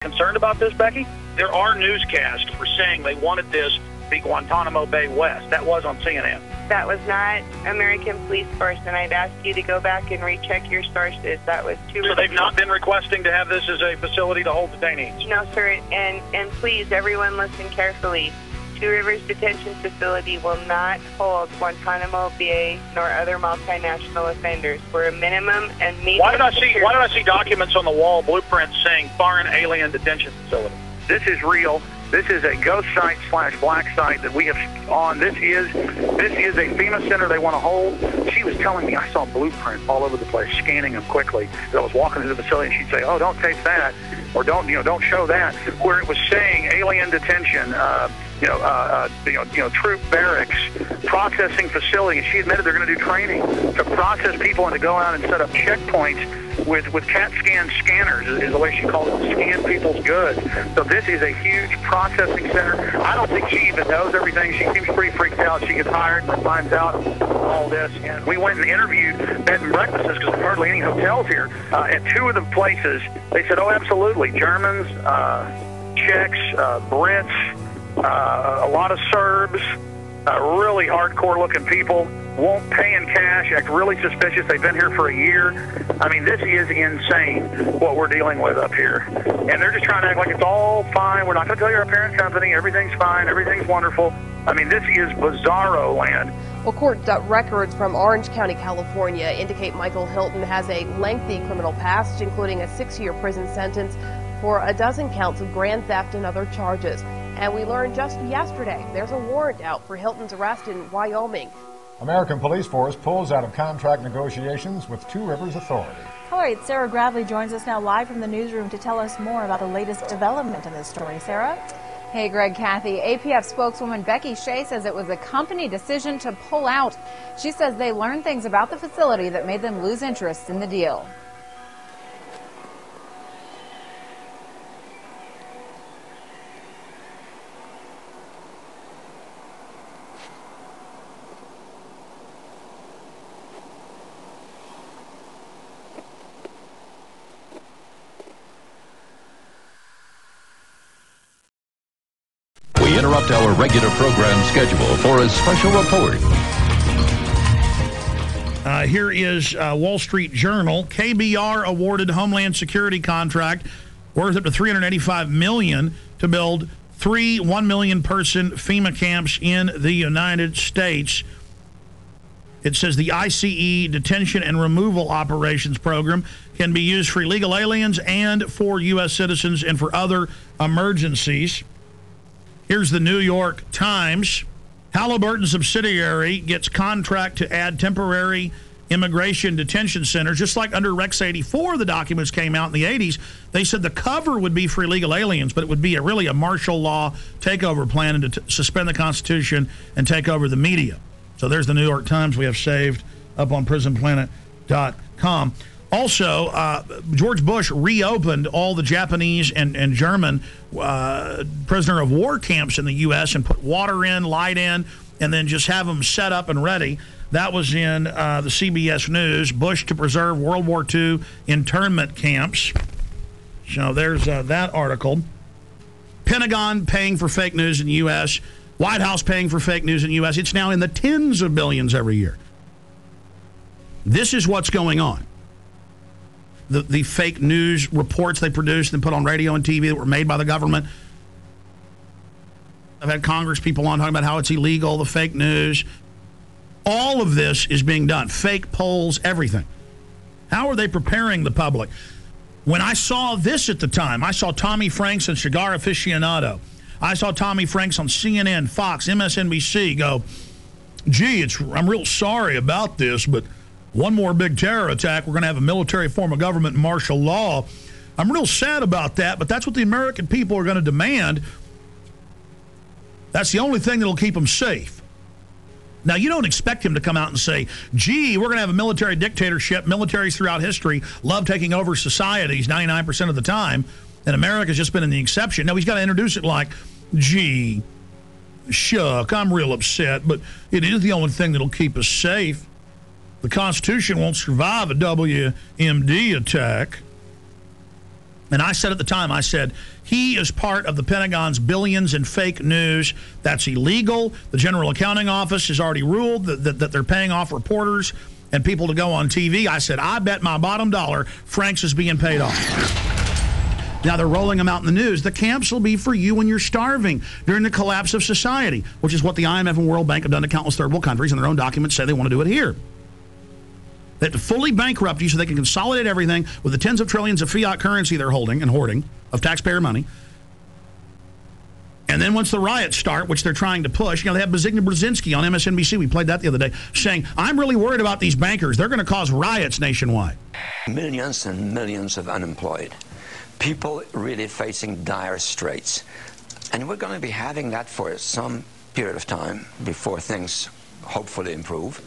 Concerned about this, Becky? There are newscasts for saying they wanted this to be Guantanamo Bay West. That was on CNN. That was not American police force, and I'd ask you to go back and recheck your sources. That was too. So they've not been requesting to have this as a facility to hold detainees? No, sir. And please, everyone, listen carefully. Two Rivers Detention Facility will not hold Guantanamo Bay nor other multinational offenders. We're a minimum and medium. Why did I see documents on the wall, blueprints saying foreign alien detention facility? This is real. This is a ghost site / black site that we have on. This is a FEMA center they want to hold. She was telling me, I saw blueprints all over the place, scanning them quickly. I was walking through the facility, and she'd say, "Oh, don't tape that," or don't show that. Where it was saying alien detention, troop barracks, processing facility. And she admitted they're going to do training to process people and to go out and set up checkpoints with CAT scan scanners, is the way she called it, to scan people's goods. So this is a huge processing center. I don't think she even knows everything. She seems pretty freaked out. She gets hired and finds out all this. And we went and interviewed bed and breakfasts, because there's hardly any hotels here. At two of the places, they said, oh, absolutely. Germans, Czechs, Brits, a lot of Serbs, really hardcore-looking people, won't pay in cash, act really suspicious. They've been here for a year. I mean, this is insane what we're dealing with up here. And they're just trying to act like it's all fine. We're not going to tell you our parent company. Everything's fine. Everything's wonderful. I mean, this is bizarro land. Well, court records from Orange County, California indicate Michael Hilton has a lengthy criminal past, including a 6-year prison sentence for a dozen counts of grand theft and other charges. And we learned just yesterday there's a warrant out for Hilton's arrest in Wyoming. American police force pulls out of contract negotiations with Two Rivers Authority. All right, Sarah Gradley joins us now live from the newsroom to tell us more about the latest development in this story. Sarah? Hey, Greg, Kathy. APF spokeswoman Becky Shea says it was a company decision to pull out. She says they learned things about the facility that made them lose interest in the deal. We interrupt our regular program schedule for a special report. Here is Wall Street Journal. KBR awarded Homeland Security contract worth up to $385 million to build 3 1 million person FEMA camps in the United States. It says the ICE detention and removal operations program can be used for illegal aliens and for U.S. citizens and for other emergencies. Here's the New York Times. Halliburton subsidiary gets contract to add temporary immigration detention centers. Just like under Rex 84, the documents came out in the 80s. They said the cover would be for illegal aliens, but it would be really a martial law takeover plan and to suspend the Constitution and take over the media. So there's the New York Times we have saved up on prisonplanet.com. Also, George Bush reopened all the Japanese and German prisoner of war camps in the U.S. and put water in, light in, and then just have them set up and ready. That was in the CBS News. Bush to preserve World War II internment camps. So there's that article. Pentagon paying for fake news in the U.S. White House paying for fake news in the U.S. It's now in the tens of billions every year. This is what's going on. The fake news reports they produced and put on radio and TV that were made by the government. I've had Congress people on talking about how it's illegal, the fake news. All of this is being done. Fake polls, everything. How are they preparing the public? When I saw this at the time, I saw Tommy Franks and Cigar Aficionado. I saw Tommy Franks on CNN, Fox, MSNBC go, gee, I'm real sorry about this, but one more big terror attack, we're going to have a military form of government and martial law. I'm real sad about that, but that's what the American people are going to demand. That's the only thing that'll keep them safe. Now, you don't expect him to come out and say, gee, we're going to have a military dictatorship. Militaries throughout history love taking over societies 99% of the time, and America's just been in the exception. No, he's got to introduce it like, gee, shuck, I'm real upset, but it is the only thing that'll keep us safe. The Constitution won't survive a WMD attack. And I said at the time, I said, he is part of the Pentagon's billions in fake news. That's illegal. The General Accounting Office has already ruled that they're paying off reporters and people to go on TV. I said, I bet my bottom dollar Frank's is being paid off. Now they're rolling them out in the news. The camps will be for you when you're starving during the collapse of society, which is what the IMF and World Bank have done to countless third world countries, and their own documents say they want to do it here. They have to fully bankrupt you so they can consolidate everything with the tens of trillions of fiat currency they're holding and hoarding of taxpayer money. And then once the riots start, which they're trying to push, they have Zbigniew Brzezinski on MSNBC, we played that the other day, saying, I'm really worried about these bankers. They're going to cause riots nationwide. Millions and millions of unemployed. People really facing dire straits. And we're going to be having that for some period of time before things hopefully improve.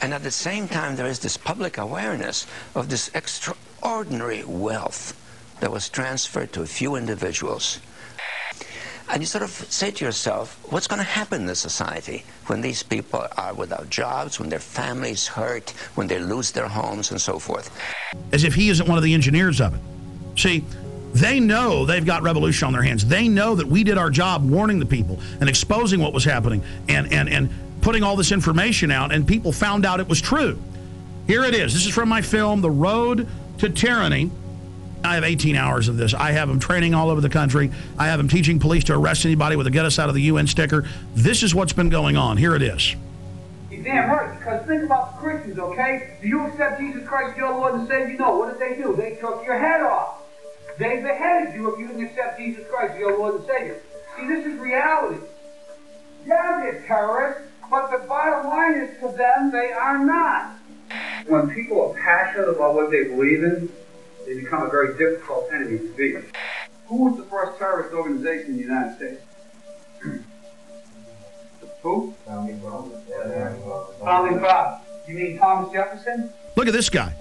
And at the same time, there is this public awareness of this extraordinary wealth that was transferred to a few individuals. And you sort of say to yourself, what's going to happen in this society when these people are without jobs, when their families hurt, when they lose their homes and so forth? As if he isn't one of the engineers of it. See, they know they've got revolution on their hands. They know that we did our job warning the people and exposing what was happening and putting all this information out, and people found out it was true. Here it is. This is from my film, The Road to Tyranny. I have 18 hours of this. I have them training all over the country. I have them teaching police to arrest anybody with a Get Us Out of the UN sticker. This is what's been going on. Here it is. You're damn right, because think about the Christians, okay? Do you accept Jesus Christ, your Lord and Savior? No. What did they do? They took your head off. They beheaded you if you didn't accept Jesus Christ, your Lord and Savior. See, this is reality. Yeah, they're terrorists, but the bottom line is to them, they are not. When people are passionate about what they believe in, they become a very difficult enemy to beat. Who was the first terrorist organization in the United States? Who? Founding Fathers. You mean Thomas Jefferson? Look at this guy.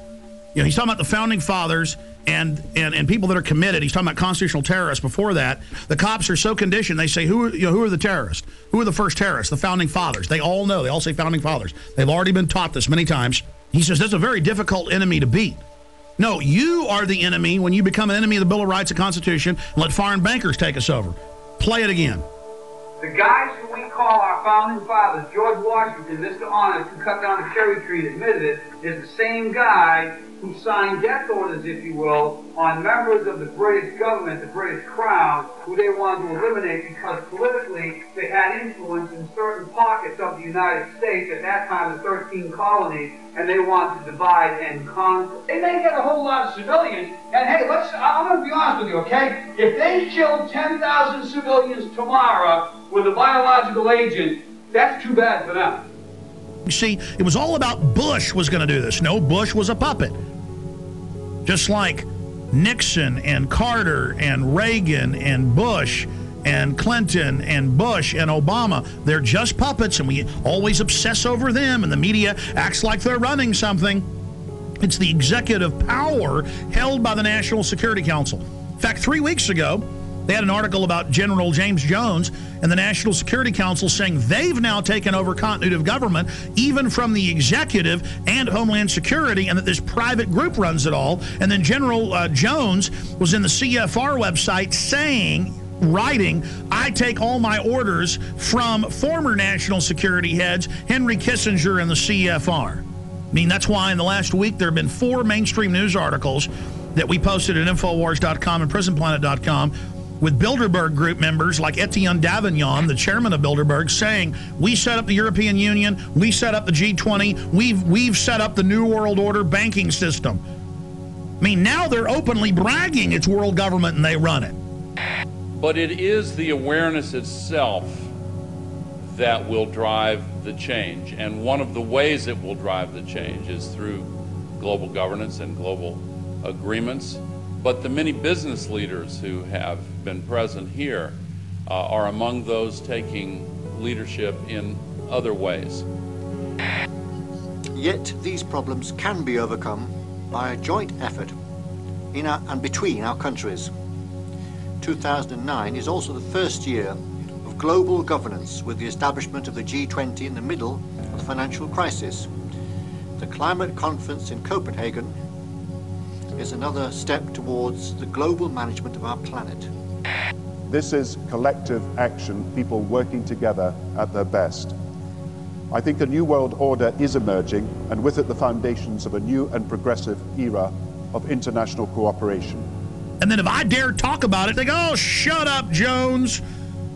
He's talking about the founding fathers and people that are committed. He's talking about constitutional terrorists. Before that, the cops are so conditioned, they say, who are the terrorists? Who are the first terrorists? The founding fathers. They all know. They all say founding fathers. They've already been taught this many times. He says that's a very difficult enemy to beat. No, you are the enemy when you become an enemy of the Bill of Rights and Constitution and let foreign bankers take us over. Play it again. The guys who we call our founding fathers, George Washington, Mr. Honest, who cut down the cherry tree and admitted it, is the same guy who signed death orders, if you will, on members of the British government, the British Crown, who they wanted to eliminate because politically they had influence in certain pockets of the United States, at that time the 13 colonies, and they wanted to divide and conquer. They may get a whole lot of civilians, and hey, I'm going to be honest with you, okay? If they killed 10,000 civilians tomorrow with a biological agent, that's too bad for them. You see, it was all about Bush was going to do this. No, Bush was a puppet. Just like Nixon and Carter and Reagan and Bush and Clinton and Bush and Obama, they're just puppets, and we always obsess over them, and the media acts like they're running something. It's the executive power held by the National Security Council. In fact, 3 weeks ago, they had an article about General James Jones and the National Security Council saying they've now taken over continuity of government, even from the executive and Homeland Security, and that this private group runs it all. And then General Jones was in the CFR website writing, I take all my orders from former national security heads, Henry Kissinger and the CFR. I mean, that's why in the last week there have been 4 mainstream news articles that we posted at Infowars.com and PrisonPlanet.com with Bilderberg group members like Etienne Davignon, the chairman of Bilderberg, saying, we set up the European Union, we set up the G20, we've set up the New World Order banking system. I mean, now they're openly bragging it's world government and they run it. But it is the awareness itself that will drive the change. And one of the ways it will drive the change is through global governance and global agreements. But the many business leaders who have been present here are among those taking leadership in other ways. Yet these problems can be overcome by a joint effort in and between our countries. 2009 is also the first year of global governance, with the establishment of the G20 in the middle of the financial crisis, the climate conference in Copenhagen, is another step towards the global management of our planet. This is collective action, people working together at their best. I think a new world order is emerging, and with it the foundations of a new and progressive era of international cooperation. And then if I dare talk about it, they go, oh, shut up, Jones.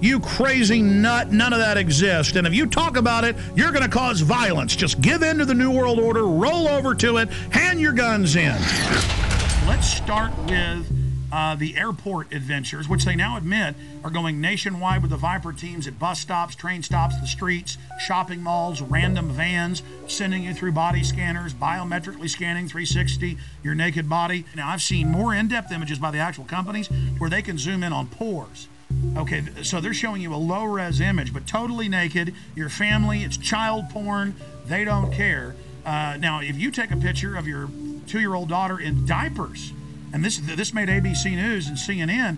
You crazy nut. None of that exists. And if you talk about it, you're going to cause violence. Just give in to the New World Order, roll over to it, hand your guns in. Let's start with the airport adventures, which they now admit are going nationwide with the Viper teams at bus stops, train stops, the streets, shopping malls, random vans, sending you through body scanners, biometrically scanning 360 your naked body. Now, I've seen more in-depth images by the actual companies where they can zoom in on pores. Okay, so they're showing you a low-res image, but totally naked, your family, it's child porn, they don't care. Now, if you take a picture of your 2-year-old daughter in diapers, and this made ABC News and CNN,